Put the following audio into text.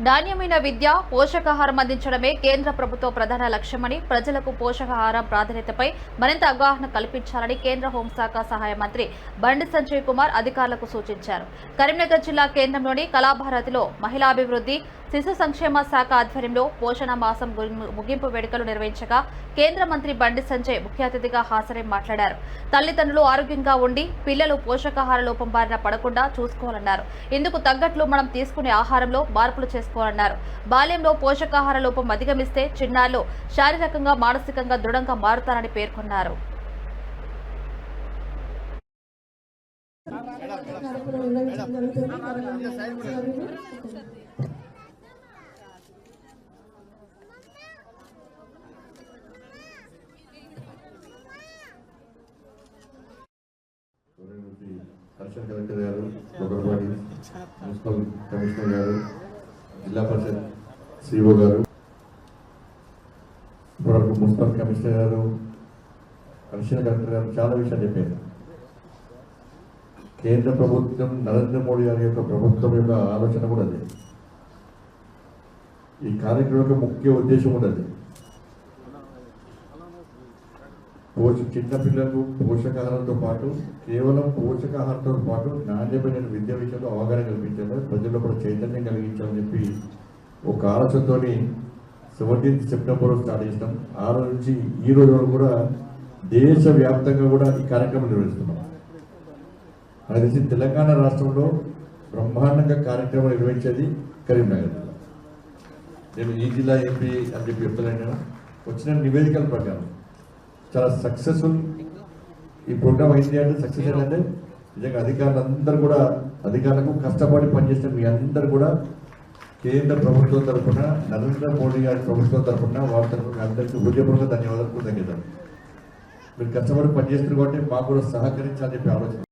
నాణ్యమైన విద్య, పోషకాహారం అందించడమే కేంద్ర ప్రభుత్వ ప్రధాన లక్ష్యమని, ప్రజలకు పోషకాహారం ప్రాధాన్యతపై మరింత అవగాహన కల్పించాలని కేంద్ర హోంశాఖ సహాయ మంత్రి బండి సంజయ్ కుమార్ అధికారులకు సూచించారు. కరీంనగర్ జిల్లా కేంద్రంలోని కళాభారతిలో మహిళాభివృద్ధి, శిశు సంక్షేమ శాఖ ఆధ్వర్యంలో పోషణ మాసం ముగింపు వేడుకలు నిర్వహించగా కేంద్ర మంత్రి బండి సంజయ్ ముఖ్య అతిథిగా హాజరై మాట్లాడారు. తల్లిదండ్రులు ఆరోగ్యంగా ఉండి పిల్లలు పోషకాహార లోపం బారిన పడకుండా చూసుకోవాలన్నారు. ఇందుకు తగ్గట్లు మనం తీసుకునే ఆహారంలో మార్పులు చేసుకోవాలన్నారు. బాల్యంలో పోషకాహార లోపం అధిగమిస్తే చిన్నారులు శారీరకంగా, మానసికంగా దృఢంగా మారుతారని పేర్కొన్నారు. కలెక్టర్ గారు, మున్సిపల్ కమిషనర్ గారు, జిల్లా పరిషత్ సిఓ గారు, ఇప్పటివరకు మున్సిపల్ కమిషనర్ గారు, అడిషనల్ కలెక్టర్ గారు చాలా విషయాలు చెప్పారు. కేంద్ర ప్రభుత్వం, నరేంద్ర మోడీ గారి యొక్క ప్రభుత్వం యొక్క ఆలోచన కూడా అదే. ఈ కార్యక్రమం యొక్క ముఖ్య ఉద్దేశం కూడా అదే. చిన్నపిల్లలకు పోషకాహారంతో పాటు, కేవలం పోషకాహారంతో పాటు నాణ్యమైన విద్య విషయంలో అవగాహన కల్పించాలి, ప్రజల్లో కూడా చైతన్యం కలిగించాలని చెప్పి ఒక ఆలోచనతో 17th సెప్టెంబర్ స్టార్ట్ చేసినాం. ఆ రోజు నుంచి ఈ రోజు వరకు కూడా దేశవ్యాప్తంగా కూడా ఈ కార్యక్రమం నిర్వహిస్తున్నాం. అది తెలిసి తెలంగాణ రాష్ట్రంలో బ్రహ్మాండంగా కార్యక్రమం నిర్వహించేది కరీంనగర్ జిల్లా. నేను ఈ జిల్లా ఎంపీ అని చెప్పి చెప్తున్నాను. వచ్చిన నివేదికల ప్రకారం చాలా సక్సెస్ఫుల్ ఈ ప్రోగ్రామ్ అయింది. అంటే సక్సెస్ ఏంటంటే నిజంగా అధికారులకు కష్టపడి పనిచేసిన మీ అందరూ కూడా కేంద్ర ప్రభుత్వం తరఫున, నరేంద్ర మోడీ గారి ప్రభుత్వం తరఫున, వారి తరఫున అందరికీ హృదయపూర్వక ధన్యవాదాలు, కృతజ్ఞతలు. మీరు కష్టపడి పనిచేస్తున్నారు కాబట్టి మాకు కూడా సహకరించాలని చెప్పి ఆలోచన.